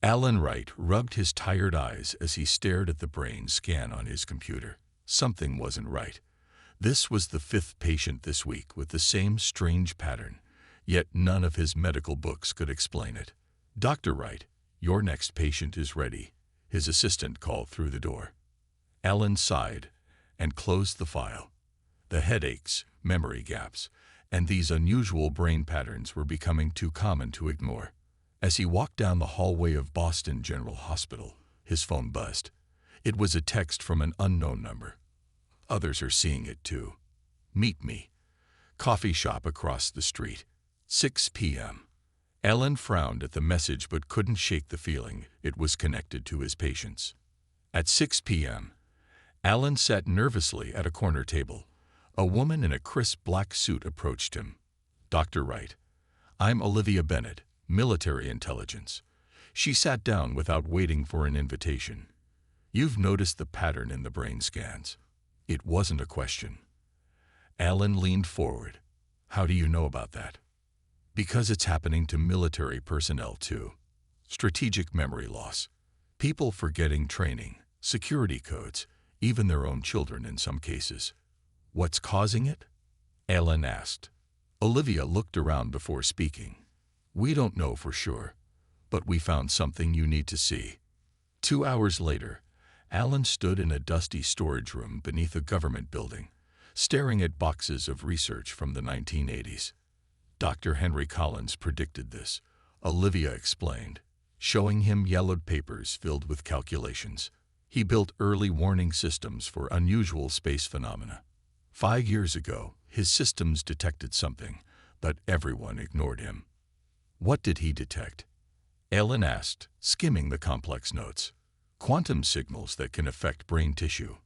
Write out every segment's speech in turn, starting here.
Alan Wright rubbed his tired eyes as he stared at the brain scan on his computer. Something wasn't right. This was the fifth patient this week with the same strange pattern, yet none of his medical books could explain it. "Dr. Wright, your next patient is ready," his assistant called through the door. Alan sighed and closed the file. The headaches, memory gaps, and these unusual brain patterns were becoming too common to ignore. As he walked down the hallway of Boston General Hospital, his phone buzzed. It was a text from an unknown number. "Others are seeing it too. Meet me. Coffee shop across the street. 6 p.m. Alan frowned at the message but couldn't shake the feeling it was connected to his patients. At 6 p.m., Alan sat nervously at a corner table. A woman in a crisp black suit approached him. "Dr. Wright, I'm Olivia Bennett, military intelligence." She sat down without waiting for an invitation. "You've noticed the pattern in the brain scans." It wasn't a question. Alan leaned forward. "How do you know about that?" "Because it's happening to military personnel too. Strategic memory loss. People forgetting training, security codes, even their own children in some cases." "What's causing it?" Alan asked. Olivia looked around before speaking. "We don't know for sure, but we found something you need to see." 2 hours later, Alan stood in a dusty storage room beneath a government building, staring at boxes of research from the 1980s. "Dr. Henry Collins predicted this," Olivia explained, showing him yellowed papers filled with calculations. "He built early warning systems for unusual space phenomena. 5 years ago, his systems detected something, but everyone ignored him." "What did he detect?" Alan asked, skimming the complex notes. "Quantum signals that can affect brain tissue.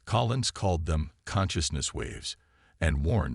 Collins called them consciousness waves and warned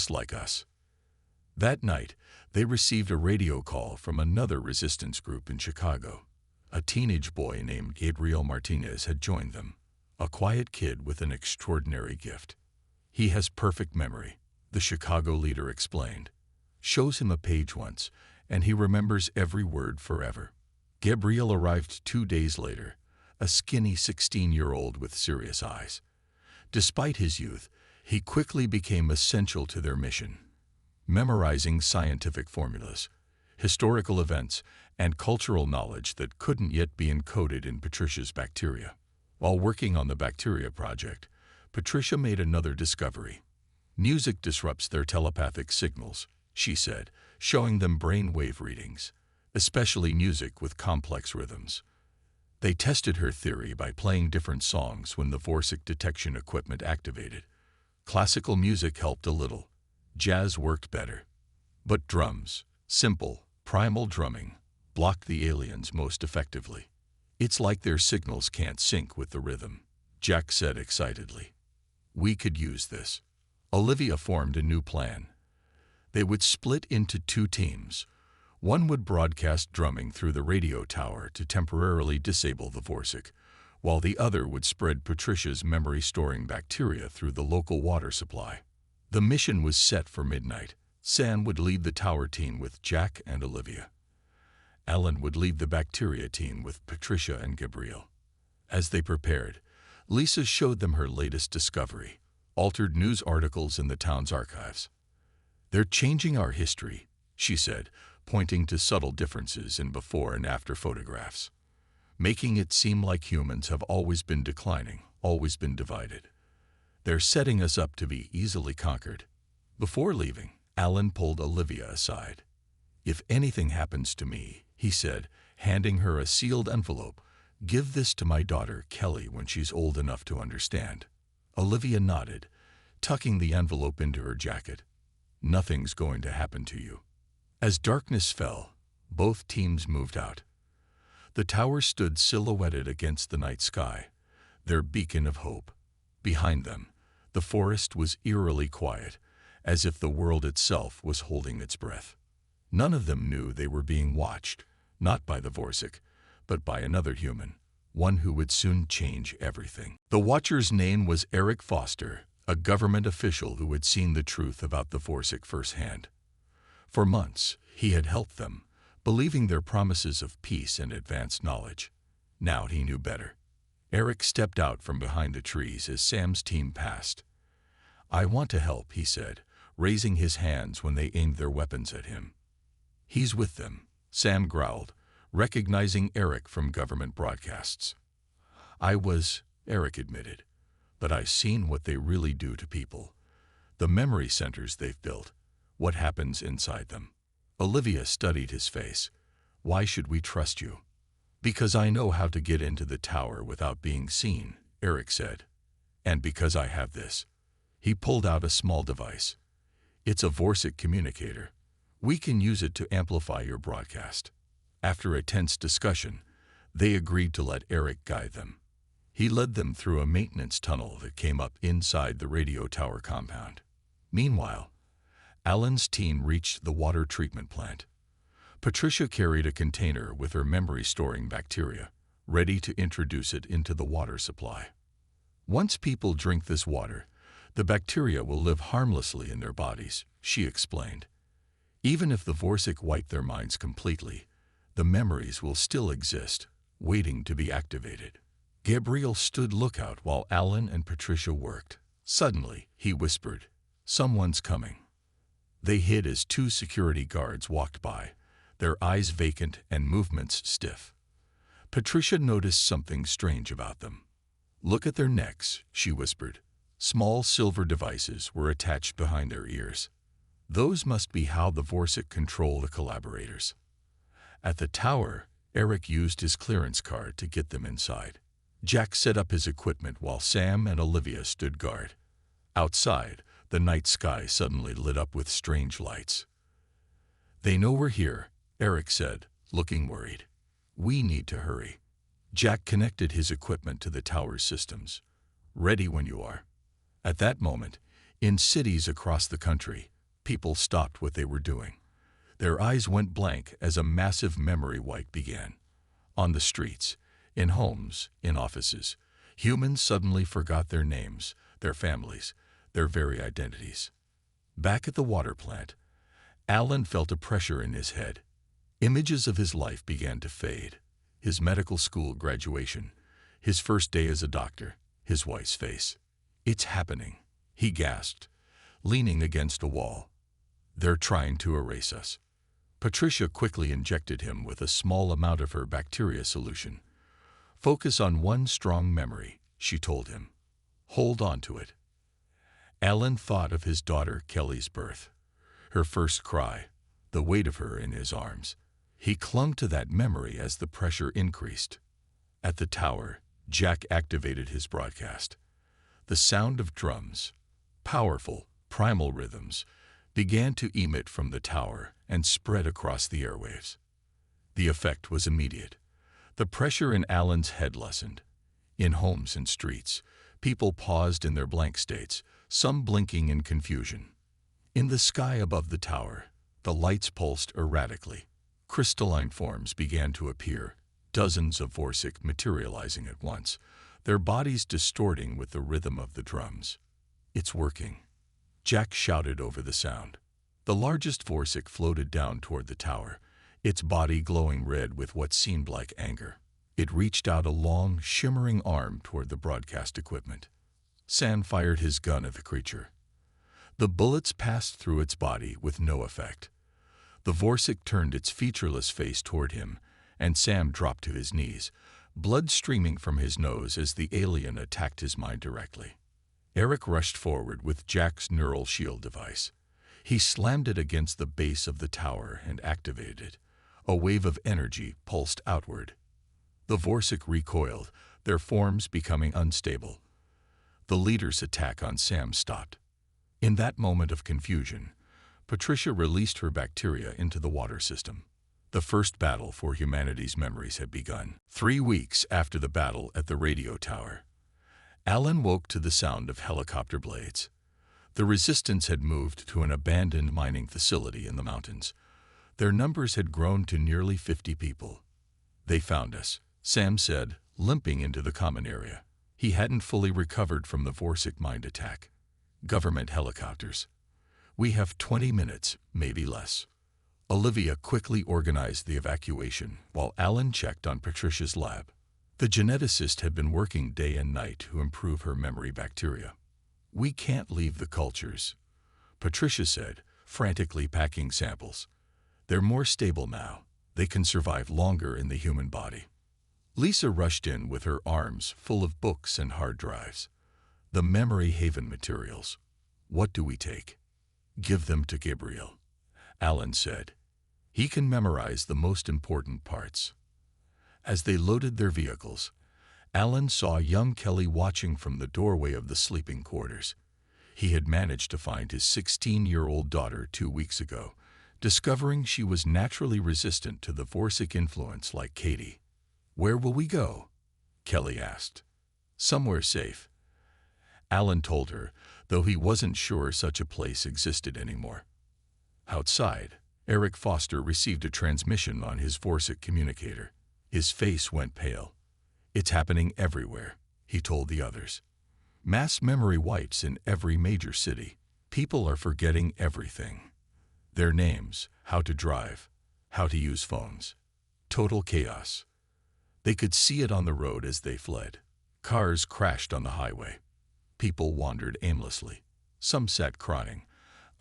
like us. That night, they received a radio call from another resistance group in Chicago. A teenage boy named Gabriel Martinez had joined them, a quiet kid with an extraordinary gift. He has perfect memory, the Chicago leader explained. Shows him a page once, and he remembers every word forever. Gabriel arrived 2 days later, a skinny 16-year-old with serious eyes. Despite his youth, he quickly became essential to their mission, memorizing scientific formulas, historical events, and cultural knowledge that couldn't yet be encoded in Patricia's bacteria. While working on the bacteria project, Patricia made another discovery. Music disrupts their telepathic signals, she said, showing them brainwave readings, especially music with complex rhythms. They tested her theory by playing different songs when the Vorsic detection equipment activated. Classical music helped a little. Jazz worked better. But drums, simple, primal drumming, blocked the aliens most effectively. It's like their signals can't sync with the rhythm, Jack said excitedly. We could use this. Olivia formed a new plan. They would split into 2 teams. One would broadcast drumming through the radio tower to temporarily disable the Vorsic, while the other would spread Patricia's memory-storing bacteria through the local water supply. The mission was set for midnight. Sam would lead the tower team with Jack and Olivia. Alan would lead the bacteria team with Patricia and Gabriel. As they prepared, Lisa showed them her latest discovery, altered news articles in the town's archives. They're changing our history, she said, pointing to subtle differences in before and after photographs, making it seem like humans have always been declining, always been divided. They're setting us up to be easily conquered. Before leaving, Alan pulled Olivia aside. If anything happens to me, he said, handing her a sealed envelope, give this to my daughter Kelly when she's old enough to understand. Olivia nodded, tucking the envelope into her jacket. Nothing's going to happen to you. As darkness fell, both teams moved out. The tower stood silhouetted against the night sky, their beacon of hope. Behind them, the forest was eerily quiet, as if the world itself was holding its breath. None of them knew they were being watched, not by the Vorsic, but by another human, one who would soon change everything. The watcher's name was Eric Foster, a government official who had seen the truth about the Vorsic firsthand. For months, he had helped them, believing their promises of peace and advanced knowledge. Now he knew better. Eric stepped out from behind the trees as Sam's team passed. I want to help, he said, raising his hands when they aimed their weapons at him. He's with them, Sam growled, recognizing Eric from government broadcasts. Eric admitted, but I've seen what they really do to people. The memory centers they've built, what happens inside them. Olivia studied his face. Why should we trust you? Because I know how to get into the tower without being seen, Eric said. And because I have this. He pulled out a small device. It's a Vorsic communicator. We can use it to amplify your broadcast. After a tense discussion, they agreed to let Eric guide them. He led them through a maintenance tunnel that came up inside the radio tower compound. Meanwhile, Alan's team reached the water treatment plant. Patricia carried a container with her memory-storing bacteria, ready to introduce it into the water supply. Once people drink this water, the bacteria will live harmlessly in their bodies, she explained. Even if the Vorsic wipe their minds completely, the memories will still exist, waiting to be activated. Gabriel stood lookout while Alan and Patricia worked. Suddenly, he whispered, "Someone's coming." They hid as 2 security guards walked by, their eyes vacant and movements stiff. Patricia noticed something strange about them. "Look at their necks," she whispered. Small silver devices were attached behind their ears. Those must be how the Vorsic control the collaborators. At the tower, Eric used his clearance card to get them inside. Jack set up his equipment while Sam and Olivia stood guard. Outside, the night sky suddenly lit up with strange lights. "They know we're here," Eric said, looking worried. "We need to hurry." Jack connected his equipment to the tower's systems. "Ready when you are." At that moment, In cities across the country, people stopped what they were doing. Their eyes went blank as a massive memory wipe began. On the streets, in homes, in offices, humans suddenly forgot their names, their families, their very identities. Back at the water plant, Alan felt a pressure in his head. Images of his life began to fade. His medical school graduation, his first day as a doctor, his wife's face. "It's happening," he gasped, leaning against a wall. "They're trying to erase us." Patricia quickly injected him with a small amount of her bacteria solution. "Focus on one strong memory," she told him. "Hold on to it." Alan thought of his daughter Kelly's birth, her first cry, the weight of her in his arms. He clung to that memory as the pressure increased. At the tower, Jack activated his broadcast. The sound of drums, powerful, primal rhythms, began to emit from the tower and spread across the airwaves. The effect was immediate. The pressure in Alan's head lessened. In homes and streets, people paused in their blank states, some blinking in confusion. In the sky above the tower, the lights pulsed erratically. Crystalline forms began to appear, dozens of Vorsic materializing at once, their bodies distorting with the rhythm of the drums. "It's working," Jack shouted over the sound. The largest Vorsic floated down toward the tower, its body glowing red with what seemed like anger. It reached out a long, shimmering arm toward the broadcast equipment. Sam fired his gun at the creature. The bullets passed through its body with no effect. The Vorsic turned its featureless face toward him, and Sam dropped to his knees, blood streaming from his nose as the alien attacked his mind directly. Eric rushed forward with Jack's neural shield device. He slammed it against the base of the tower and activated it. A wave of energy pulsed outward. The Vorsic recoiled, their forms becoming unstable. The leader's attack on Sam stopped. In that moment of confusion, Patricia released her bacteria into the water system. The first battle for humanity's memories had begun. 3 weeks after the battle at the radio tower, Alan woke to the sound of helicopter blades. The resistance had moved to an abandoned mining facility in the mountains. Their numbers had grown to nearly 50 people. "They found us," Sam said, limping into the common area. He hadn't fully recovered from the Vorsic mind attack. "Government helicopters. We have 20 minutes, maybe less." Olivia quickly organized the evacuation while Alan checked on Patricia's lab. The geneticist had been working day and night to improve her memory bacteria. "We can't leave the cultures," Patricia said, frantically packing samples. "They're more stable now. They can survive longer in the human body." Lisa rushed in with her arms full of books and hard drives. "The memory haven materials. What do we take?" "Give them to Gabriel," Alan said. "He can memorize the most important parts." As they loaded their vehicles, Alan saw young Kelly watching from the doorway of the sleeping quarters. He had managed to find his 16-year-old daughter 2 weeks ago, discovering she was naturally resistant to the Vorsic influence like Katie. "Where will we go?" Kelly asked. "Somewhere safe," Alan told her, though he wasn't sure such a place existed anymore. Outside, Eric Foster received a transmission on his Vorsic communicator. His face went pale. "It's happening everywhere," he told the others. "Mass memory wipes in every major city. People are forgetting everything. Their names, how to drive, how to use phones. Total chaos." They could see it on the road as they fled. Cars crashed on the highway. People wandered aimlessly. Some sat crying,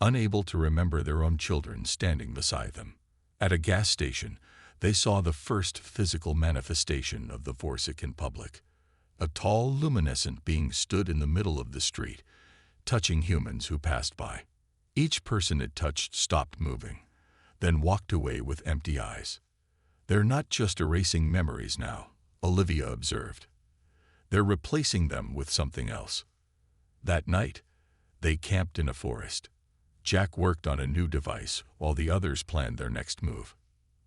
unable to remember their own children standing beside them. At a gas station, they saw the first physical manifestation of the Vorsic in public. A tall, luminescent being stood in the middle of the street, touching humans who passed by. Each person it touched stopped moving, then walked away with empty eyes. "They're not just erasing memories now," Olivia observed. "They're replacing them with something else." That night, they camped in a forest. Jack worked on a new device while the others planned their next move.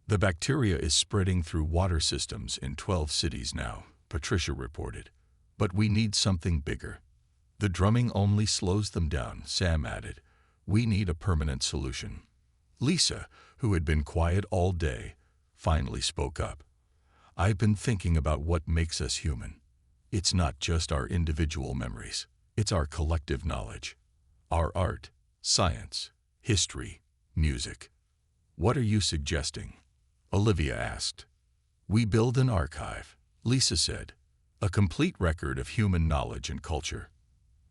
"The bacteria is spreading through water systems in 12 cities now," Patricia reported. "But we need something bigger." The drumming only slows them down, Sam added. We need a permanent solution. Lisa, who had been quiet all day, finally spoke up. I've been thinking about what makes us human. It's not just our individual memories. It's our collective knowledge. Our art, science, history, music. What are you suggesting? Olivia asked. We build an archive, Lisa said. A complete record of human knowledge and culture.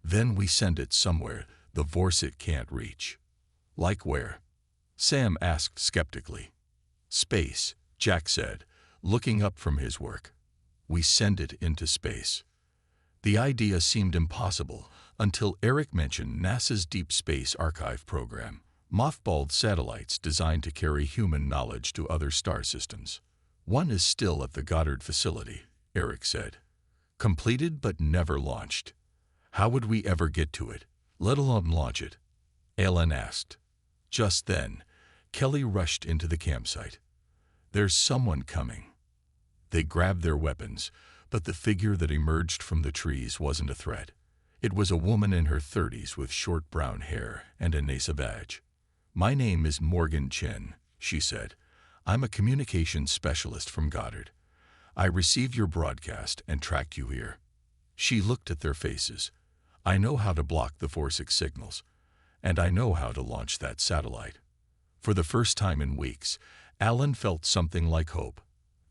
Then we send it somewhere the Vorsic can't reach. Like where? Sam asked skeptically. Space, Jack said, looking up from his work. We send it into space. The idea seemed impossible until Eric mentioned NASA's Deep Space Archive program, mothballed satellites designed to carry human knowledge to other star systems. One is still at the Goddard facility, Eric said. Completed but never launched. How would we ever get to it, let alone launch it? Ellen asked. Just then, Kelly rushed into the campsite. There's someone coming. They grabbed their weapons, but the figure that emerged from the trees wasn't a threat. It was a woman in her 30s with short brown hair and a NASA badge. My name is Morgan Chen, she said. I'm a communications specialist from Goddard. I received your broadcast and tracked you here. She looked at their faces. I know how to block the Vorsic signals, and I know how to launch that satellite. For the first time in weeks, Alan felt something like hope.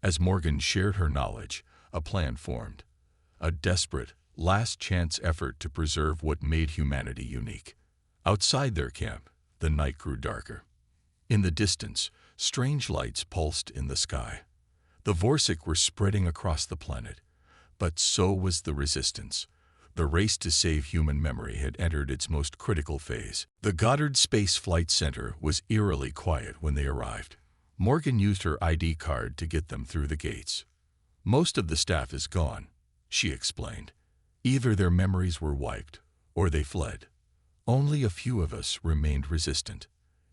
As Morgan shared her knowledge, a plan formed. A desperate, last-chance effort to preserve what made humanity unique. Outside their camp, the night grew darker. In the distance, strange lights pulsed in the sky. The Vorsic were spreading across the planet, but so was the resistance. The race to save human memory had entered its most critical phase. The Goddard Space Flight Center was eerily quiet when they arrived. Morgan used her ID card to get them through the gates. Most of the staff is gone, she explained. Either their memories were wiped, or they fled. Only a few of us remained resistant.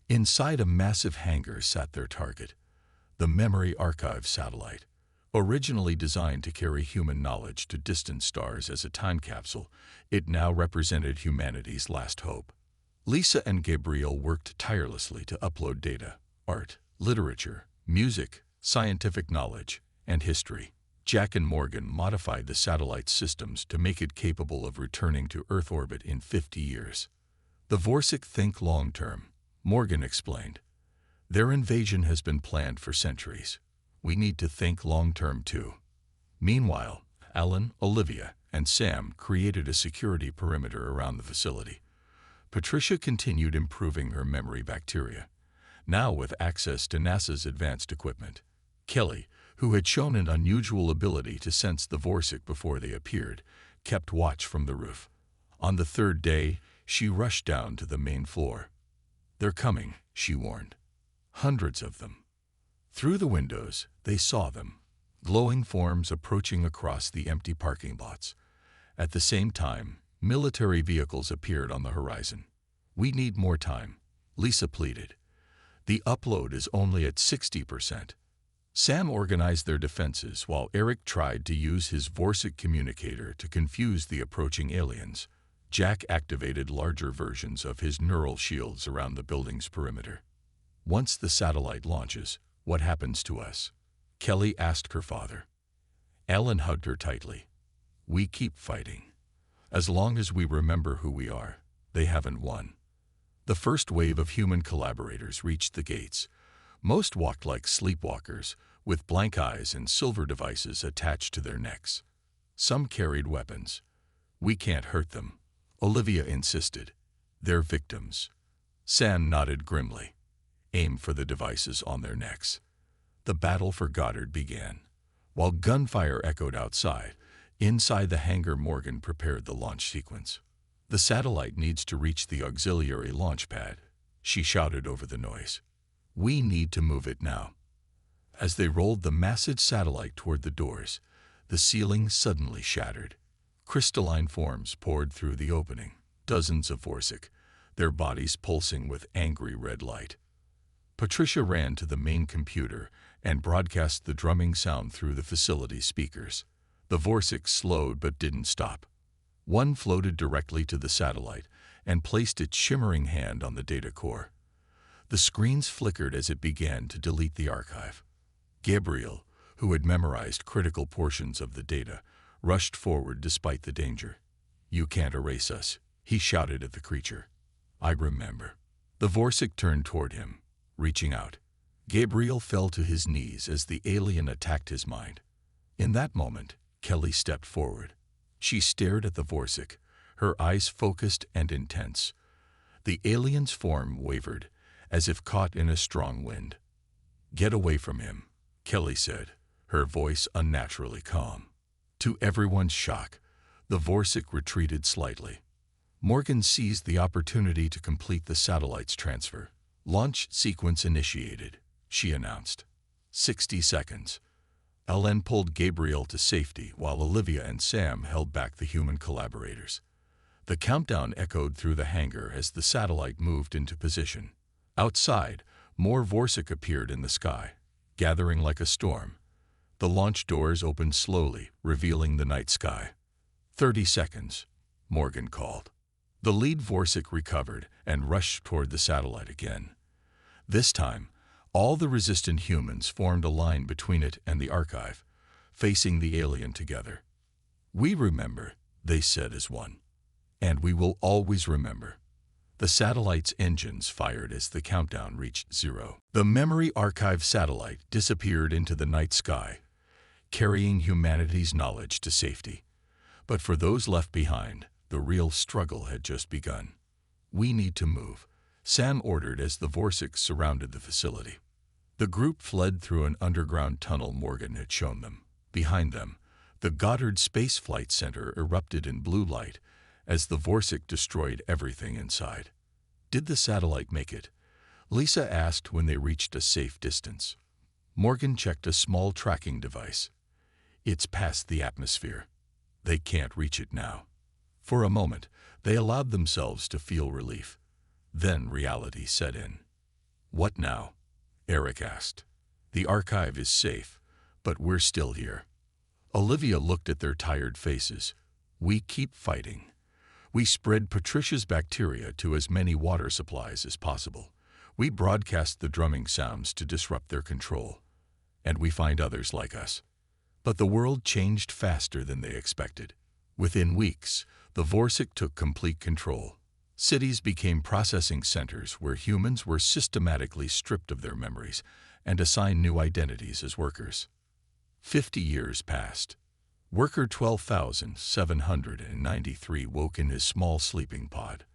Inside a massive hangar sat their target, the Memory Archive satellite. Originally designed to carry human knowledge to distant stars as a time capsule, it now represented humanity's last hope. Lisa and Gabriel worked tirelessly to upload data, art, literature, music, scientific knowledge, and history. Jack and Morgan modified the satellite's systems to make it capable of returning to Earth orbit in 50 years. The Vorsic think long-term, Morgan explained. Their invasion has been planned for centuries. We need to think long-term too. Meanwhile, Alan, Olivia, and Sam created a security perimeter around the facility. Patricia continued improving her memory bacteria, now with access to NASA's advanced equipment. Kelly, who had shown an unusual ability to sense the Vorsic before they appeared, kept watch from the roof. On the third day, she rushed down to the main floor. They're coming, she warned. Hundreds of them. Through the windows, they saw them, glowing forms approaching across the empty parking lots. At the same time, military vehicles appeared on the horizon. We need more time, Lisa pleaded. The upload is only at 60%. Sam organized their defenses while Eric tried to use his Vorsic communicator to confuse the approaching aliens. Jack activated larger versions of his neural shields around the building's perimeter. Once the satellite launches, what happens to us? Kelly asked her father. Alan hugged her tightly. We keep fighting. As long as we remember who we are, they haven't won. The first wave of human collaborators reached the gates. Most walked like sleepwalkers, with blank eyes and silver devices attached to their necks. Some carried weapons. We can't hurt them, Olivia insisted. They're victims. Sam nodded grimly. Aim for the devices on their necks. The battle for Goddard began. While gunfire echoed outside, inside the hangar Morgan prepared the launch sequence. The satellite needs to reach the auxiliary launch pad, she shouted over the noise. We need to move it now. As they rolled the massive satellite toward the doors, the ceiling suddenly shattered. Crystalline forms poured through the opening, dozens of Vorsic, their bodies pulsing with angry red light. Patricia ran to the main computer and broadcast the drumming sound through the facility's speakers. The Vorsic slowed but didn't stop. One floated directly to the satellite and placed its shimmering hand on the data core. The screens flickered as it began to delete the archive. Gabriel, who had memorized critical portions of the data, rushed forward despite the danger. "You can't erase us," he shouted at the creature. "I remember." The Vorsic turned toward him, reaching out. Gabriel fell to his knees as the alien attacked his mind. In that moment, Kelly stepped forward. She stared at the Vorsic, her eyes focused and intense. The alien's form wavered, as if caught in a strong wind. "Get away from him," Kelly said, her voice unnaturally calm. To everyone's shock, the Vorsic retreated slightly. Morgan seized the opportunity to complete the satellite's transfer. "Launch sequence initiated," she announced. 60 seconds. Ellen pulled Gabriel to safety while Olivia and Sam held back the human collaborators. The countdown echoed through the hangar as the satellite moved into position. Outside, more Vorsic appeared in the sky, gathering like a storm. The launch doors opened slowly, revealing the night sky. 30 seconds, Morgan called. The lead Vorsic recovered and rushed toward the satellite again. This time, all the resistant humans formed a line between it and the archive, facing the alien together. "We remember," they said as one. "And we will always remember." The satellite's engines fired as the countdown reached 0. The memory archive satellite disappeared into the night sky, carrying humanity's knowledge to safety. But for those left behind, the real struggle had just begun. "We need to move," Sam ordered as the Vorsics surrounded the facility. The group fled through an underground tunnel Morgan had shown them. Behind them, the Goddard Space Flight Center erupted in blue light as the Vorsic destroyed everything inside. "Did the satellite make it?" Lisa asked when they reached a safe distance. Morgan checked a small tracking device. "It's past the atmosphere. They can't reach it now." For a moment, they allowed themselves to feel relief. Then reality set in. "What now?" Eric asked. "The archive is safe, but we're still here." Olivia looked at their tired faces. "We keep fighting. We spread Patricia's bacteria to as many water supplies as possible. We broadcast the drumming sounds to disrupt their control. And we find others like us." But the world changed faster than they expected. Within weeks, the Vorsic took complete control. Cities became processing centers where humans were systematically stripped of their memories and assigned new identities as workers. 50 years passed. Worker 12,793 woke in his small sleeping pod.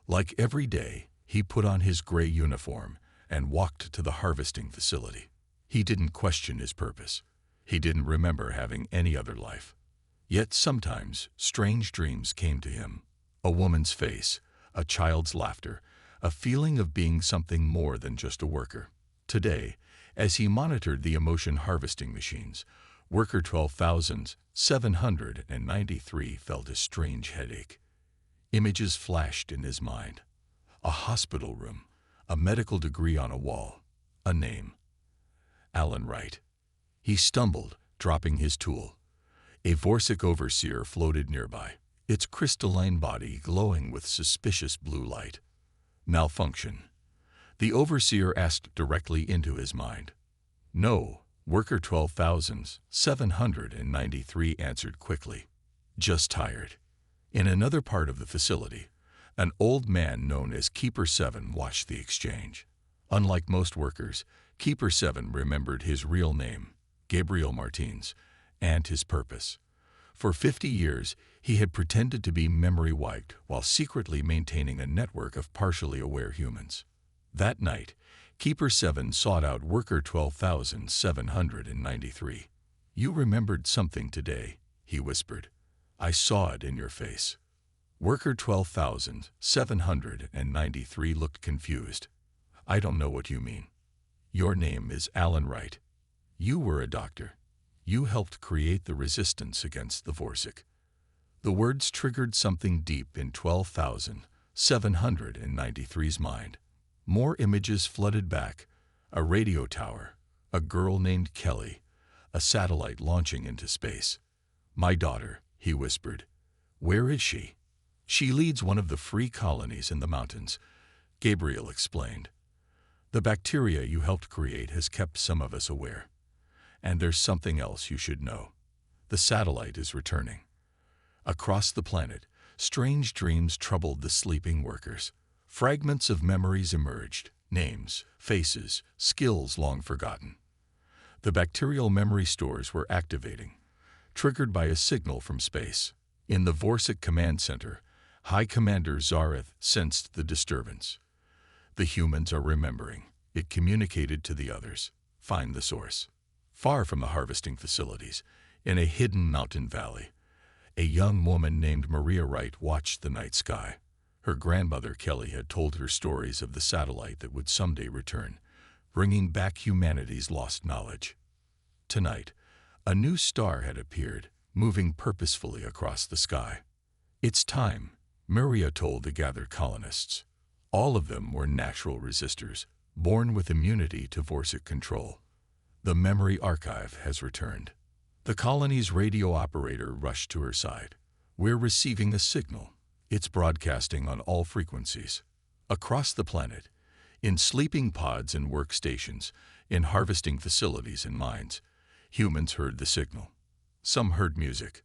Like every day, he put on his gray uniform and walked to the harvesting facility. He didn't question his purpose. He didn't remember having any other life. Yet sometimes strange dreams came to him. A woman's face, a child's laughter, a feeling of being something more than just a worker. Today, as he monitored the emotion harvesting machines, Worker 12,793 felt a strange headache. Images flashed in his mind. A hospital room, a medical degree on a wall, a name. Alan Wright. He stumbled, dropping his tool. A Vorsic overseer floated nearby, its crystalline body glowing with suspicious blue light. Malfunction. The overseer asked directly into his mind. "No," Worker 12,793 answered quickly. "Just tired." In another part of the facility, an old man known as Keeper 7 watched the exchange. Unlike most workers, Keeper 7 remembered his real name, Gabriel Martins, and his purpose. For 50 years, he had pretended to be memory wiped while secretly maintaining a network of partially aware humans. That night, Keeper 7 sought out Worker 12,793. "You remembered something today," he whispered. "I saw it in your face." Worker 12,793 looked confused. "I don't know what you mean." "Your name is Alan Wright. You were a doctor. You helped create the resistance against the Vorsic." The words triggered something deep in 12,793's mind. More images flooded back. A radio tower, a girl named Kelly, a satellite launching into space. "My daughter," he whispered. Where is she? She leads one of the free colonies in the mountains, Gabriel explained. The bacteria you helped create has kept some of us aware. And there's something else you should know. The satellite is returning. Across the planet, strange dreams troubled the sleeping workers. Fragments of memories emerged, names, faces, skills long forgotten. The bacterial memory stores were activating, triggered by a signal from space. In the Vorsic Command Center, High Commander Zareth sensed the disturbance. The humans are remembering. It communicated to the others. Find the source. Far from the harvesting facilities, in a hidden mountain valley, a young woman named Maria Wright watched the night sky. Her grandmother Kelly had told her stories of the satellite that would someday return, bringing back humanity's lost knowledge. Tonight, a new star had appeared, moving purposefully across the sky. It's time, Maria told the gathered colonists. All of them were natural resistors, born with immunity to Vorsic control. The memory archive has returned. The colony's radio operator rushed to her side. We're receiving a signal. It's broadcasting on all frequencies. Across the planet, in sleeping pods and workstations, in harvesting facilities and mines, humans heard the signal. Some heard music.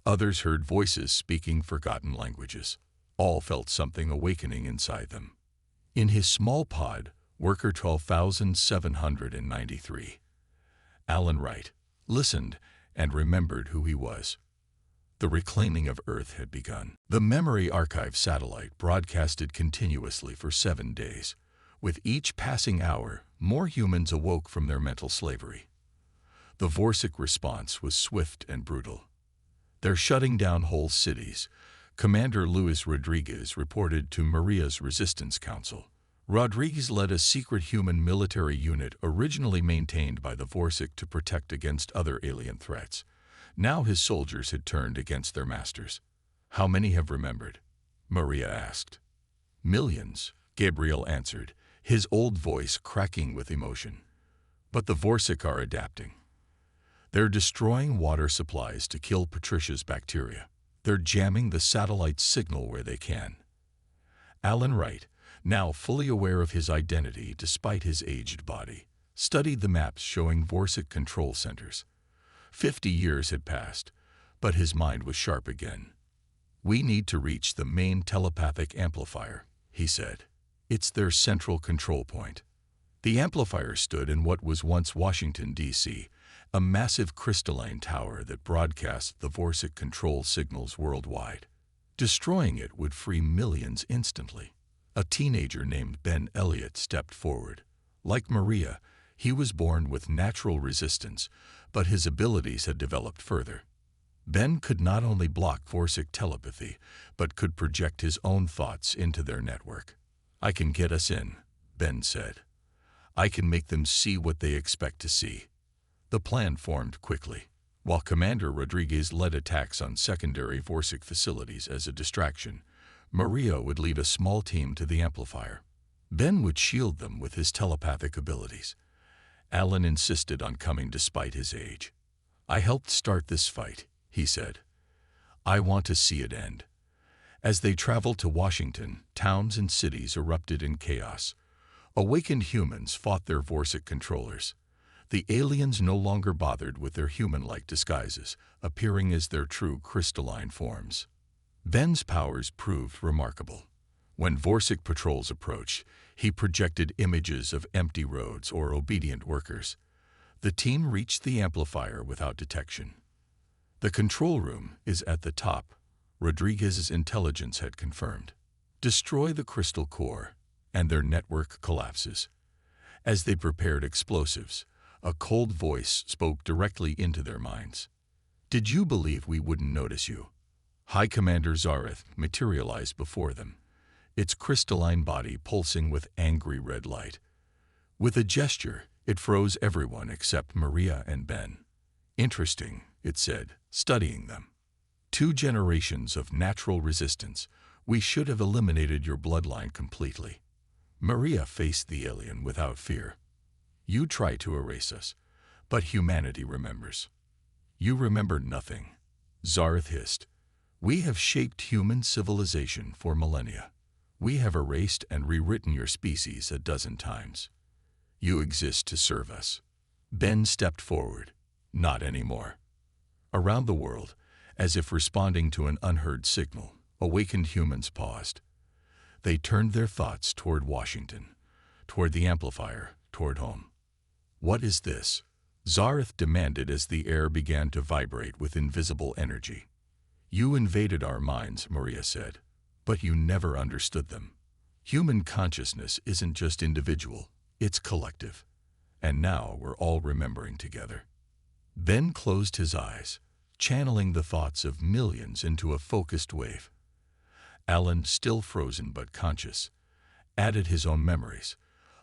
Others heard voices speaking forgotten languages. All felt something awakening inside them. In his small pod, Worker 12,793, Alan Wright listened and remembered who he was. The reclaiming of Earth had begun. The Memory Archive satellite broadcasted continuously for 7 days. With each passing hour, more humans awoke from their mental slavery. The Vorsic response was swift and brutal. They're shutting down whole cities, Commander Luis Rodriguez reported to Maria's Resistance Council. Rodriguez led a secret human military unit originally maintained by the Vorsic to protect against other alien threats. Now his soldiers had turned against their masters. How many have remembered? Maria asked. Millions, Gabriel answered, his old voice cracking with emotion. But the Vorsic are adapting. They're destroying water supplies to kill Patricia's bacteria. They're jamming the satellite signal where they can. Alan Wright, now fully aware of his identity despite his aged body, studied the maps showing Vorsic control centers. 50 years had passed, but his mind was sharp again. We need to reach the main telepathic amplifier, he said. It's their central control point. The amplifier stood in what was once Washington, D.C., a massive crystalline tower that broadcast the Vorsic control signals worldwide. Destroying it would free millions instantly. A teenager named Ben Elliott stepped forward. Like Maria, he was born with natural resistance, but his abilities had developed further. Ben could not only block Vorsic telepathy, but could project his own thoughts into their network. I can get us in, Ben said. I can make them see what they expect to see. The plan formed quickly. While Commander Rodriguez led attacks on secondary Vorsic facilities as a distraction, Maria would lead a small team to the amplifier. Ben would shield them with his telepathic abilities. Alan insisted on coming despite his age. I helped start this fight, he said. I want to see it end. As they traveled to Washington, towns and cities erupted in chaos. Awakened humans fought their Vorsic controllers. The aliens no longer bothered with their human-like disguises, appearing as their true crystalline forms. Ben's powers proved remarkable. When Vorsic patrols approached, he projected images of empty roads or obedient workers. The team reached the amplifier without detection. The control room is at the top, Rodriguez's intelligence had confirmed. Destroy the crystal core, and their network collapses. As they prepared explosives, a cold voice spoke directly into their minds. Did you believe we wouldn't notice you? High Commander Zareth materialized before them, its crystalline body pulsing with angry red light. With a gesture, it froze everyone except Maria and Ben. Interesting, it said, studying them. 2 generations of natural resistance. We should have eliminated your bloodline completely. Maria faced the alien without fear. You try to erase us, but humanity remembers. You remember nothing, Zareth hissed. We have shaped human civilization for millennia. We have erased and rewritten your species a dozen times. You exist to serve us. Ben stepped forward. Not anymore. Around the world, as if responding to an unheard signal, awakened humans paused. They turned their thoughts toward Washington, toward the amplifier, toward home. What is this? Zareth demanded as the air began to vibrate with invisible energy. You invaded our minds, Maria said, but you never understood them. Human consciousness isn't just individual, it's collective. And now we're all remembering together. Ben closed his eyes, channeling the thoughts of millions into a focused wave. Alan, still frozen but conscious, added his own memories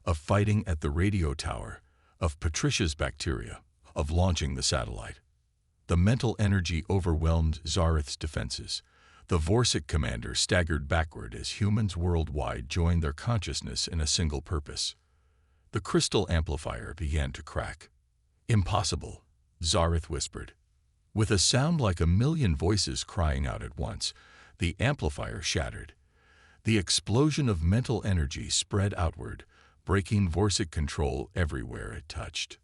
of fighting at the radio tower, of Patricia's bacteria, of launching the satellite. The mental energy overwhelmed Zareth's defenses. The Vorsic commander staggered backward as humans worldwide joined their consciousness in a single purpose. The crystal amplifier began to crack. Impossible, Zareth whispered. With a sound like a million voices crying out at once, the amplifier shattered. The explosion of mental energy spread outward, breaking Vorsic control everywhere it touched.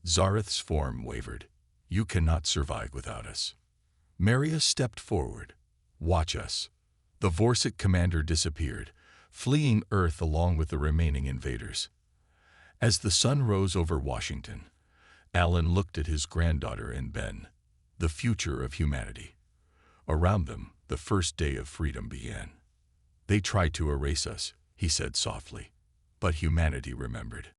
Zareth's form wavered. You cannot survive without us. Maria stepped forward. Watch us. The Vorsic commander disappeared, fleeing Earth along with the remaining invaders. As the sun rose over Washington, Alan looked at his granddaughter and Ben, the future of humanity. Around them, the first day of freedom began. They tried to erase us, he said softly, but humanity remembered.